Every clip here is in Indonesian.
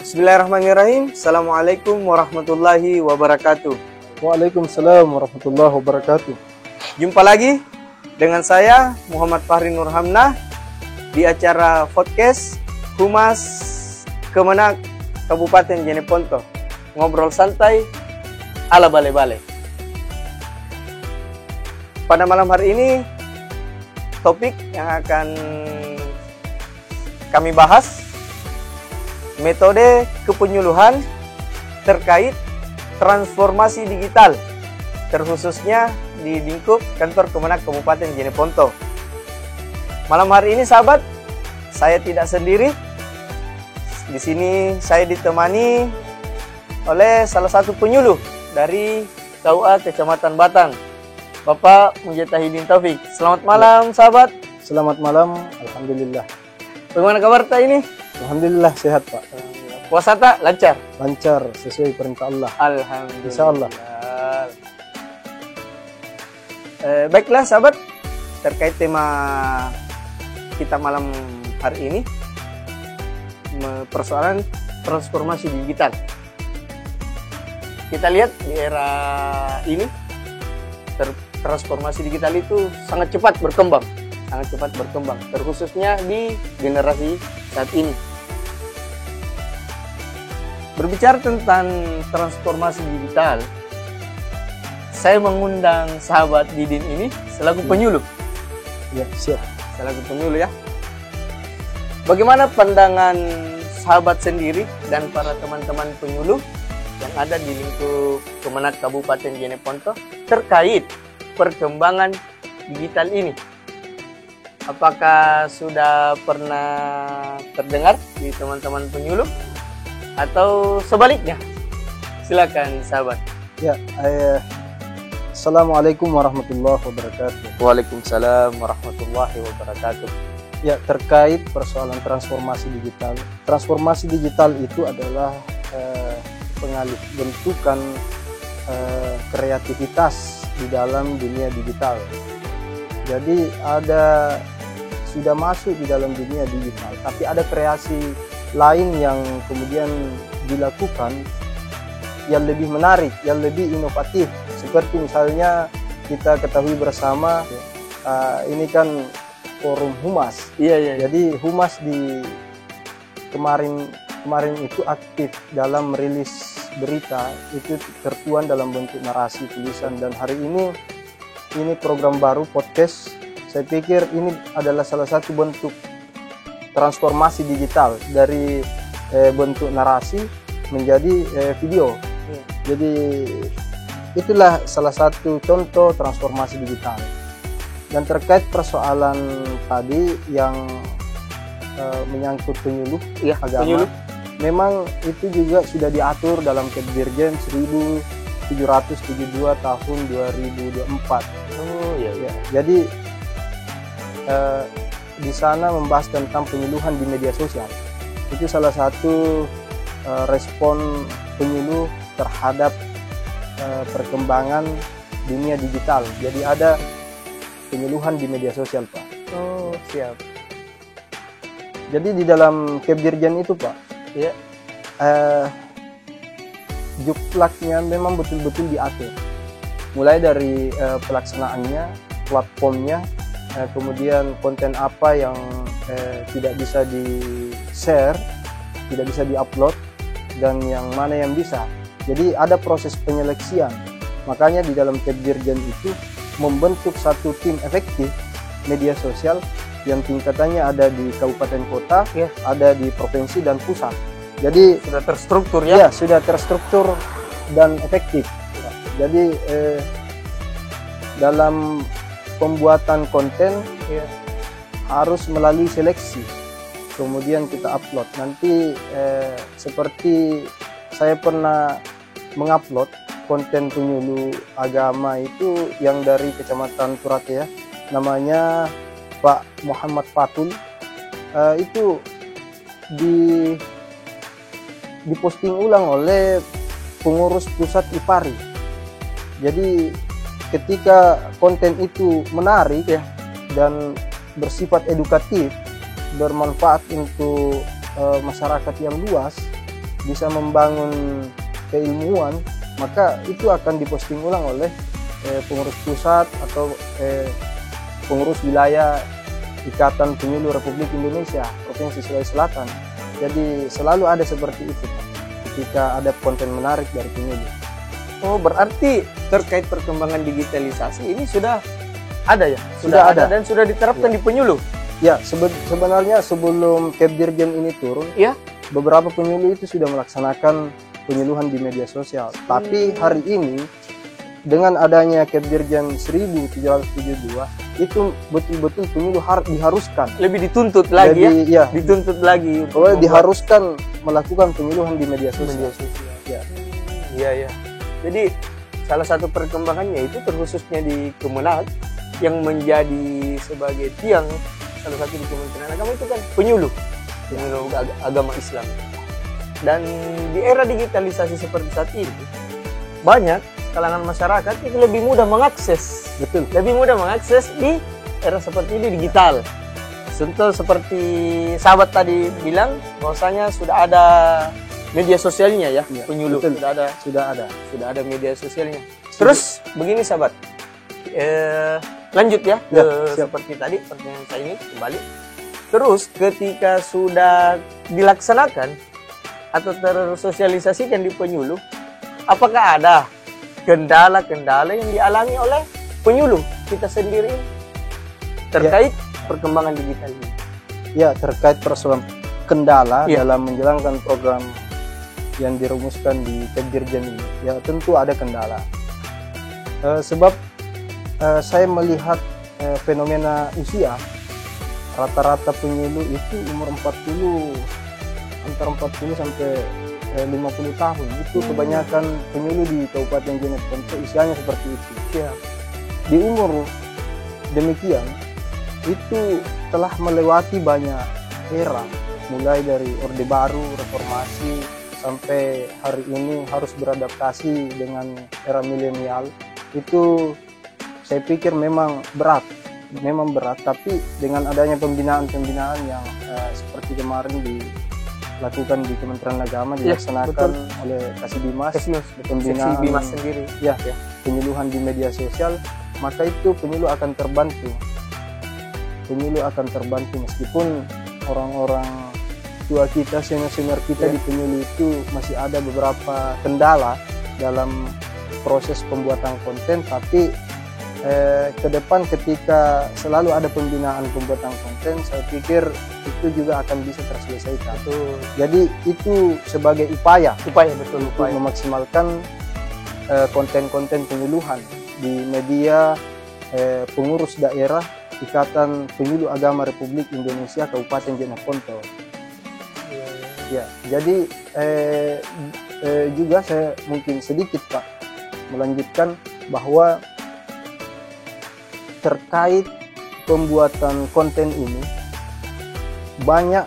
Bismillahirrahmanirrahim. Assalamualaikum warahmatullahi wabarakatuh. Waalaikumsalam warahmatullahi wabarakatuh. Jumpa lagi dengan saya Muhammad Fahri Nurhamnah di acara podcast Humas Kemenak Kabupaten Jeneponto. Ngobrol santai ala bale-bale. Pada malam hari ini topik yang akan kami bahas metode kepenyuluhan terkait transformasi digital, terkhususnya di lingkup kantor Kemenak Kabupaten Jeneponto. Malam hari ini sahabat, saya tidak sendiri. Di sini saya ditemani oleh salah satu penyuluh dari KUA Kecamatan Batang, Bapak Mujatahidin Taufik. Selamat malam sahabat. Selamat malam, alhamdulillah. Bagaimana kabar tak ini? Alhamdulillah sehat Pak. Puasa tak lancar? Lancar sesuai perintah Allah. Alhamdulillah. Insyaallah. Baiklah sahabat, terkait tema kita malam hari ini, persoalan transformasi digital. Kita lihat di era ini, transformasi digital itu sangat cepat berkembang, terkhususnya di generasi saat ini. Berbicara tentang transformasi digital, saya mengundang sahabat Didin ini selaku penyuluh. Ya, siap. Selaku penyuluh ya. Bagaimana pandangan sahabat sendiri dan para teman-teman penyuluh yang ada di lingkup Kemenak Kabupaten Jeneponto terkait perkembangan digital ini? Apakah sudah pernah terdengar di teman-teman penyuluh atau sebaliknya? Silakan sahabat. Ya, Assalamualaikum warahmatullahi wabarakatuh. Waalaikumsalam warahmatullahi wabarakatuh. Ya, terkait persoalan transformasi digital. Transformasi digital itu adalah pengalih bentukan kreativitas di dalam dunia digital. Jadi sudah masuk di dalam dunia digital, tapi ada kreasi lain yang kemudian dilakukan yang lebih menarik, yang lebih inovatif. Seperti misalnya kita ketahui bersama, ini kan forum Humas. Iya. Jadi Humas di kemarin itu aktif dalam merilis berita, itu tertuang dalam bentuk narasi tulisan, dan hari ini program baru podcast. Saya pikir ini adalah salah satu bentuk transformasi digital dari bentuk narasi menjadi video. Jadi itulah salah satu contoh transformasi digital. Dan terkait persoalan tadi yang menyangkut penyuluh agama, penyuluh, memang itu juga sudah diatur dalam Kepdirjen 1772 tahun 2024. Oh iya. Jadi di sana membahas tentang penyuluhan di media sosial. Itu salah satu respon penyuluh terhadap perkembangan dunia digital. Jadi ada penyuluhan di media sosial, Pak. Oh, siap. Jadi di dalam Kepdirjen itu, Pak, ya, juklaknya memang betul-betul diatur. Mulai dari pelaksanaannya, platformnya, kemudian konten apa yang tidak bisa di-share, tidak bisa di-upload, dan yang mana yang bisa. Jadi ada proses penyeleksian. Makanya di dalam Kepdirjen itu membentuk satu tim efektif media sosial yang tingkatannya ada di kabupaten kota, ada di provinsi dan pusat. Jadi sudah terstruktur ya? Ya, sudah terstruktur dan efektif. Jadi dalam pembuatan konten harus melalui seleksi, kemudian kita upload. Nanti seperti saya pernah mengupload konten penyuluh agama itu yang dari Kecamatan Turate ya, namanya Pak Muhammad Fatul. Itu diposting ulang oleh pengurus pusat IPARI. Jadi ketika konten itu menarik dan bersifat edukatif, bermanfaat untuk masyarakat yang luas, bisa membangun keilmuan, maka itu akan diposting ulang oleh pengurus pusat atau pengurus wilayah Ikatan Penyuluh Republik Indonesia Provinsi Sulawesi Selatan. Jadi selalu ada seperti itu Pak, ketika ada konten menarik dari penyuluh. Oh, berarti terkait perkembangan digitalisasi ini sudah ada ya? Sudah ada. Dan sudah diterapkan di penyuluh? Ya, sebenarnya sebelum Kepdirjen ini turun, Ya. beberapa penyuluh itu sudah melaksanakan penyuluhan di media sosial. Tapi hari ini dengan adanya Kepdirjen 1772 itu betul-betul penyuluh diharuskan. Lebih dituntut lagi ya. Dituntut lagi. Pokoknya diharuskan melakukan penyuluhan di media sosial. Ya. Iya, ya. Jadi salah satu perkembangannya itu terkhususnya di Kemenag yang menjadi sebagai tiang salah satu di Kementerian Agama itu kan penyuluh agama Islam. Dan di era digitalisasi seperti saat ini banyak kalangan masyarakat itu lebih mudah mengakses. Betul. Lebih mudah mengakses di era seperti ini digital. Contoh seperti sahabat tadi bilang bahwasanya sudah ada media sosialnya ya, penyuluh. Betul. Sudah ada media sosialnya. Terus begini sahabat, lanjut ya ke seperti tadi pertanyaan saya ini kembali. Terus ketika sudah dilaksanakan atau tersosialisasikan di penyuluh, apakah ada kendala-kendala yang dialami oleh penyuluh kita sendiri terkait perkembangan digital ini? Ya, terkait persoalan kendala dalam menjalankan program yang dirumuskan di Kepdirjen ini, ya tentu ada kendala. Sebab saya melihat fenomena usia, rata-rata penyuluh itu umur 40, antara 40 sampai 50 tahun. Itu kebanyakan penyuluh di Kabupaten Jeneponto usianya seperti itu. Ya. Di umur demikian, itu telah melewati banyak era, mulai dari Orde Baru, Reformasi, sampai hari ini harus beradaptasi dengan era milenial. Itu saya pikir memang berat, tapi dengan adanya pembinaan-pembinaan yang seperti kemarin dilakukan di Kementerian Agama, dilaksanakan oleh Kasidimas, pembinaan Bimas sendiri, penyuluhan di media sosial, maka itu penyuluh akan terbantu. Penyuluh akan terbantu meskipun orang-orang tua kita, senior kita di penyuluh itu masih ada beberapa kendala dalam proses pembuatan konten, tapi ke depan ketika selalu ada pembinaan pembuatan konten, saya pikir itu juga akan bisa terselesaikan. Jadi itu sebagai upaya untuk memaksimalkan konten-konten penyuluhan di media pengurus daerah Ikatan Penyuluh Agama Republik Indonesia Kabupaten Jeneponto. Ya, jadi juga saya mungkin sedikit Pak melanjutkan bahwa terkait pembuatan konten ini banyak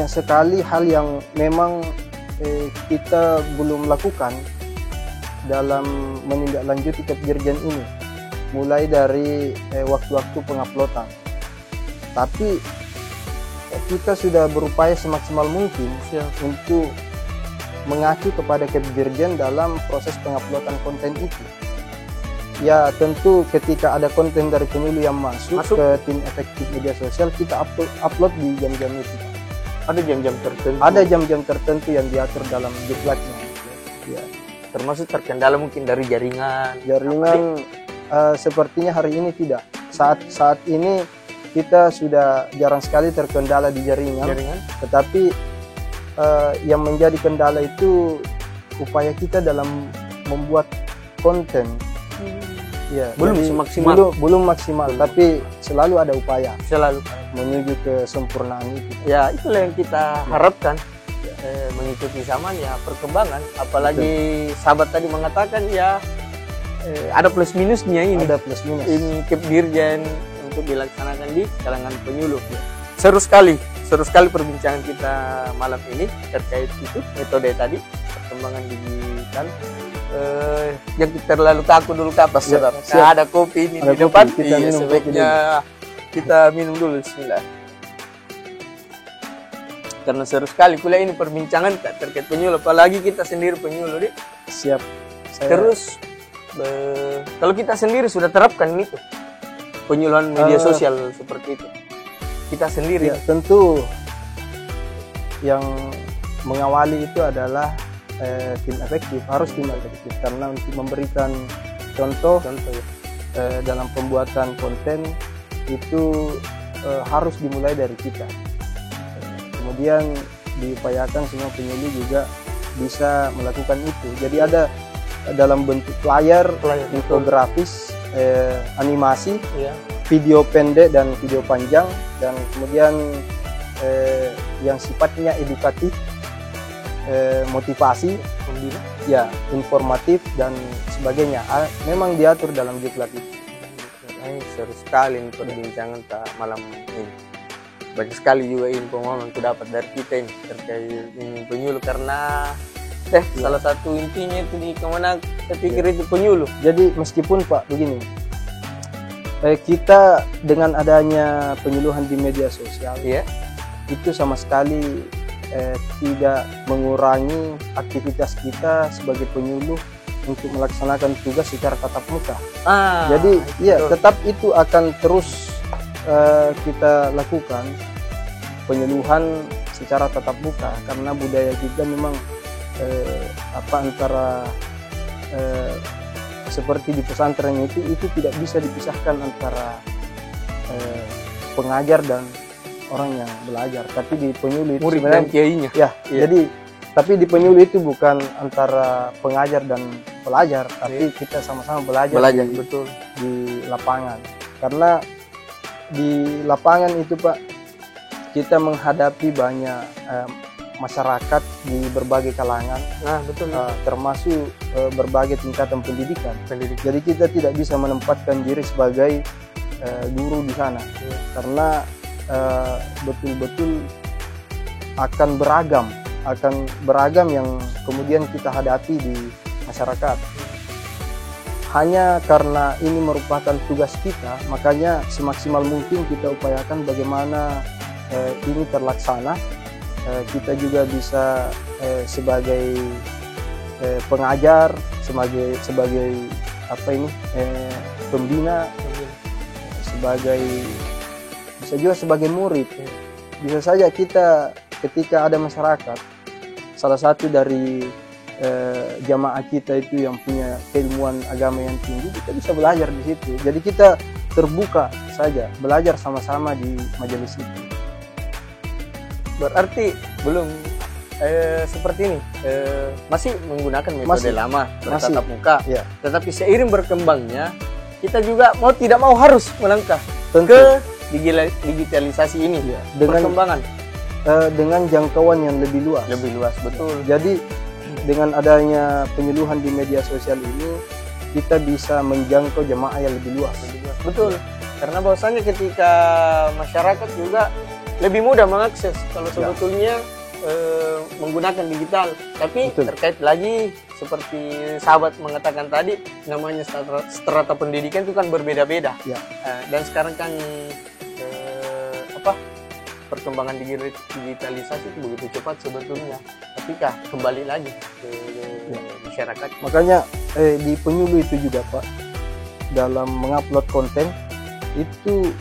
sekali hal yang memang kita belum lakukan dalam menindaklanjuti Kepdirjen ini, mulai dari waktu-waktu penguploadan. Tapi kita sudah berupaya semaksimal mungkin untuk mengacu kepada Kepdirjen dalam proses penguploadan konten itu. Ya tentu ketika ada konten dari penyuluh yang masuk ke tim efektif media sosial, kita upload di jam-jam itu. Ada jam-jam tertentu. Ada jam-jam tertentu yang diatur dalam jadwalnya. Ya. Termasuk terkendala mungkin dari jaringan. Sepertinya hari ini tidak. Saat ini kita sudah jarang sekali terkendala di jaringan. Tetapi yang menjadi kendala itu upaya kita dalam membuat konten. Ya, belum maksimal, tapi selalu ada upaya menuju kesempurnaan itu. Ya, itulah yang kita harapkan, mengikuti zaman ya perkembangan. Apalagi sahabat tadi mengatakan ya ada plus minusnya ini. Ada plus minus. Ini Kepdirjen untuk dilaksanakan di kalangan penyuluh. Ya. Seru sekali perbincangan kita malam ini terkait itu metode tadi perkembangan digital. Yang terlalu kaku dulu ke atas, ada kopi ini di depan. Sebaiknya kita minum dulu. Bismillah. Karena seru sekali kuliah ini perbincangan terkait penyuluh, apalagi kita sendiri penyuluh, Dik. Siap. Terus kalau kita sendiri sudah terapkan itu penyuluhan media sosial seperti itu, kita sendiri. Ya, tentu yang mengawali itu adalah tim efektif, harus tim efektif, karena untuk memberikan contoh ya, dalam pembuatan konten itu harus dimulai dari kita. Kemudian diupayakan semua penyuluh juga bisa melakukan itu. Jadi ada dalam bentuk layar, infografis, animasi, video pendek dan video panjang, dan kemudian yang sifatnya edukatif, motivasi, ya, informatif dan sebagainya. Memang diatur dalam diklat itu. Seru sekali nih perbincangan malam ini. Banyak sekali juga info yang aku dapat dari kita ini terkait ini penyuluh, karena salah satu intinya itu di kemana saya pikir itu penyuluh. Jadi meskipun Pak begini, kita dengan adanya penyuluhan di media sosial, itu sama sekali tidak mengurangi aktivitas kita sebagai penyuluh untuk melaksanakan tugas secara tatap muka. Jadi tetap itu akan terus kita lakukan penyuluhan secara tatap muka, karena budaya kita memang antara seperti di pesantren itu tidak bisa dipisahkan antara pengajar dan orang yang belajar. Tapi di penyuluh itu murid dan kiainya. Jadi tapi di penyuluh itu bukan antara pengajar dan pelajar, tapi kita sama-sama belajar betul di lapangan. Karena di lapangan itu Pak, kita menghadapi banyak masyarakat di berbagai kalangan, termasuk berbagai tingkatan pendidikan. Jadi kita tidak bisa menempatkan diri sebagai guru di sana, karena betul-betul akan beragam yang kemudian kita hadapi di masyarakat. Hanya karena ini merupakan tugas kita, makanya semaksimal mungkin kita upayakan bagaimana ini terlaksana. Kita juga bisa sebagai pengajar, sebagai pembina, bisa juga sebagai murid. Bisa saja kita ketika ada masyarakat, salah satu dari jamaah kita itu yang punya keilmuan agama yang tinggi, kita bisa belajar di situ. Jadi kita terbuka saja, belajar sama-sama di majelis itu. Berarti belum seperti ini, masih menggunakan metode lama bertatap muka, tetapi seiring berkembangnya kita juga mau tidak mau harus melangkah ke digitalisasi ini, perkembangan dengan jangkauan yang lebih luas. Betul. Jadi dengan adanya penyuluhan di media sosial ini, kita bisa menjangkau jemaah yang lebih luas. Betul. Karena bahwasanya ketika masyarakat juga lebih mudah mengakses kalau sebetulnya menggunakan digital. Tapi terkait lagi seperti sahabat mengatakan tadi, namanya strata pendidikan itu kan berbeda-beda. Dan sekarang kan perkembangan digitalisasi itu begitu cepat sebetulnya. Tapi kembali lagi ke masyarakat. Makanya di penyuluh itu juga Pak, dalam mengupload konten itu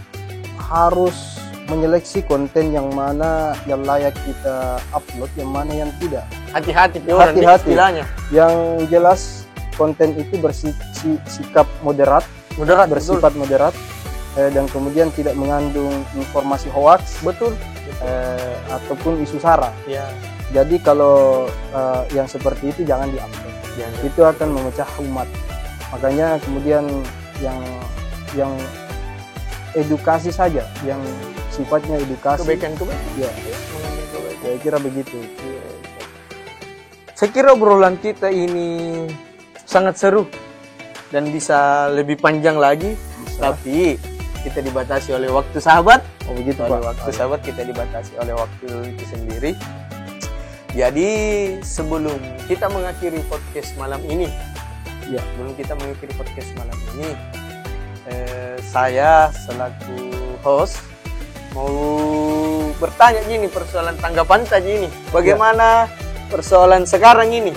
harus menyeleksi konten yang mana yang layak kita upload, yang mana yang tidak. Hati-hati. Yang jelas konten itu bersikap moderat, bersifat moderat, dan kemudian tidak mengandung informasi hoaks, ataupun isu sara. Jadi kalau yang seperti itu jangan diupload. Itu akan memecah umat. Makanya kemudian yang edukasi saja, yang sifatnya edukasi, kebaikan. Saya kira begitu. Saya kira obrolan kita ini sangat seru dan bisa lebih panjang lagi, tapi kita dibatasi oleh waktu sahabat. Begitu Pak. Waktu sahabat kita dibatasi oleh waktu itu sendiri. Jadi sebelum kita mengakhiri podcast malam ini, saya selaku host mau bertanya gini, persoalan tanggapan tadi ini. Bagaimana persoalan sekarang ini?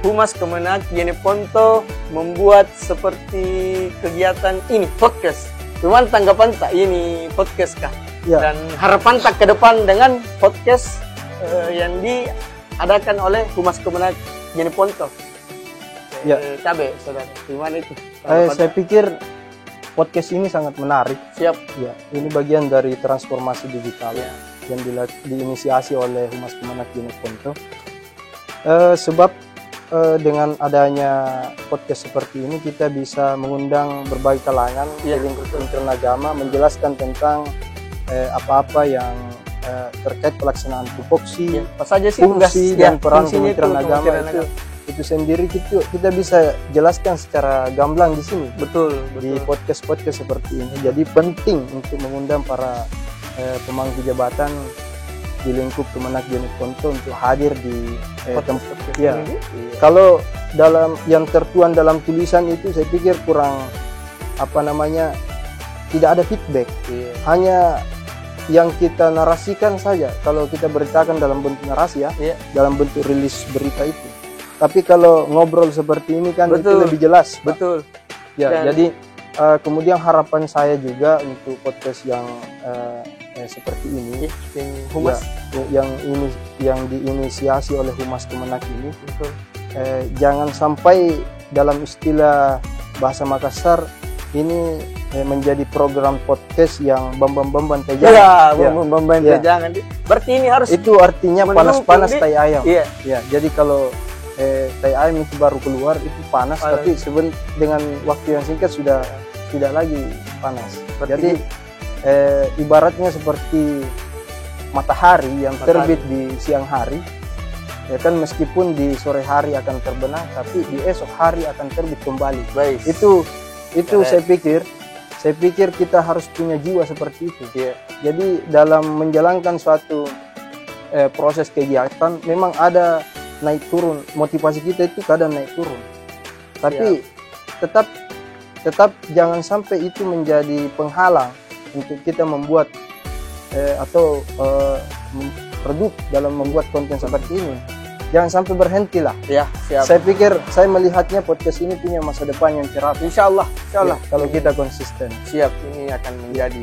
Humas Kemenak Jeneponto membuat seperti kegiatan ini, podcast. Cuman tanggapan tak ini podcast kah? Ya. Dan harapan tak ke depan dengan podcast yang diadakan oleh Humas Kemenak Jeneponto. Ya. Cabe, saudara. Gimana itu? Saya pikir podcast ini sangat menarik. Siap. Ya, ini bagian dari transformasi digital Ya. yang diinisiasi oleh Humas Kemenak Jeneponto. Sebab dengan adanya podcast seperti ini kita bisa mengundang berbagai kalangan Ya, di lingkup Kementerian Agama menjelaskan tentang apa-apa yang terkait pelaksanaan tupoksi, Ya, apa saja sih fungsi tugas dan peran fungsinya Kementerian Agama itu sendiri kita bisa jelaskan secara gamblang di sini. Betul, Di betul. podcast seperti ini. Jadi penting untuk mengundang para pemangku jabatan di lingkup Kemenak Jeneponto untuk hadir di tempat. Ya. Iya. Kalau dalam yang tertuang dalam tulisan itu saya pikir kurang tidak ada feedback. Iya. Hanya yang kita narasikan saja. Kalau kita beritakan dalam bentuk narasi Iya. dalam bentuk rilis berita itu. Tapi kalau ngobrol seperti ini kan itu Betul. lebih jelas, Pak. Betul. Ya, Dan- jadi kemudian harapan saya juga untuk podcast yang seperti ini, Yang humas. yang diinisiasi oleh Humas Kemenak ini, Betul. jangan sampai dalam istilah bahasa Makassar ini menjadi program podcast yang bambang-bambang tejangan. Iya, Ya. jangan. Berarti ini harus Itu artinya Mendukung panas-panas di- tai ayam. iya. Ya, jadi kalau tai ayam itu baru keluar itu panas, Panas. tapi dengan waktu yang singkat sudah tidak lagi panas. Seperti Jadi ibaratnya seperti matahari yang Matahari. terbit di siang hari, ya kan, meskipun di sore hari akan terbenam, tapi di esok hari akan terbit kembali. baik. Itu Keren. saya pikir kita harus punya jiwa seperti itu. Iya. Jadi dalam menjalankan suatu proses kegiatan memang ada naik turun, motivasi kita itu kadang naik turun. Tapi tetap jangan sampai itu menjadi penghalang untuk kita membuat redup dalam membuat konten seperti ini. Jangan sampai berhenti lah. Ya, siap. Saya pikir, saya melihatnya podcast ini punya masa depan yang cerah. Insyaallah, Ya, kalau kita konsisten. siap, ini akan menjadi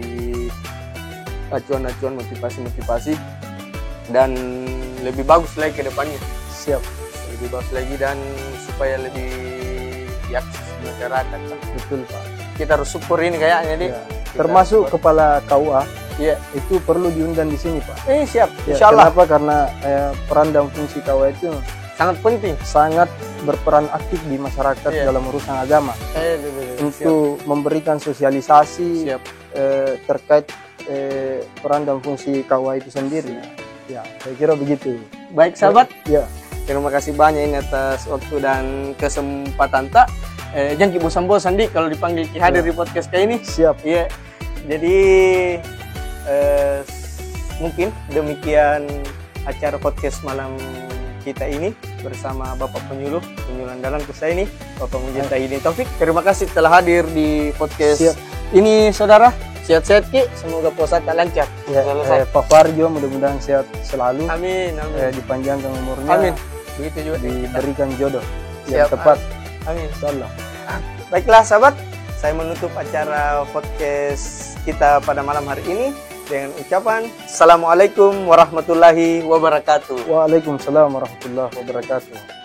acuan-acuan motivasi dan lebih bagus lagi ke depannya. Siap, Lebih bagus lagi dan supaya lebih diakses masyarakat. betul Pak. Kita harus syukur ini kayaknya, Dik. Ya. Termasuk kepala KUA Iya. itu perlu diundang di sini Pak. Siap. Ya, Insyaallah. kenapa? Karena peran dan fungsi KUA itu Sangat penting. sangat berperan aktif di masyarakat Iya. dalam urusan agama Siap. untuk memberikan sosialisasi Siap. terkait peran dan fungsi KUA itu sendiri. Ya, saya kira begitu. Baik, sahabat. Ya, Terima kasih banyak ini atas waktu dan kesempatan tak. Jangan bosan-bosan Dik kalau dipanggil Ki hadir di podcast kayak ini. siap. Iya. Jadi mungkin demikian acara podcast malam kita ini bersama Bapak Penyuluh Andalan saya ini, Bapak Mujahid Taufik. Terima kasih telah hadir di podcast Siap. ini, saudara. Sehat-sehat Ki, semoga puasa tak lancar. Ya, Selesai. Pak Farjo mudah-mudahan sehat selalu, Amin, amin. dipanjangkan umurnya, Amin. Begitu juga kita. diberikan jodoh yang Siap. tepat. Amin. Insyaallah. Baiklah sahabat, saya menutup acara podcast kita pada malam hari ini dengan ucapan Assalamualaikum warahmatullahi wabarakatuh. Waalaikumsalam warahmatullahi wabarakatuh.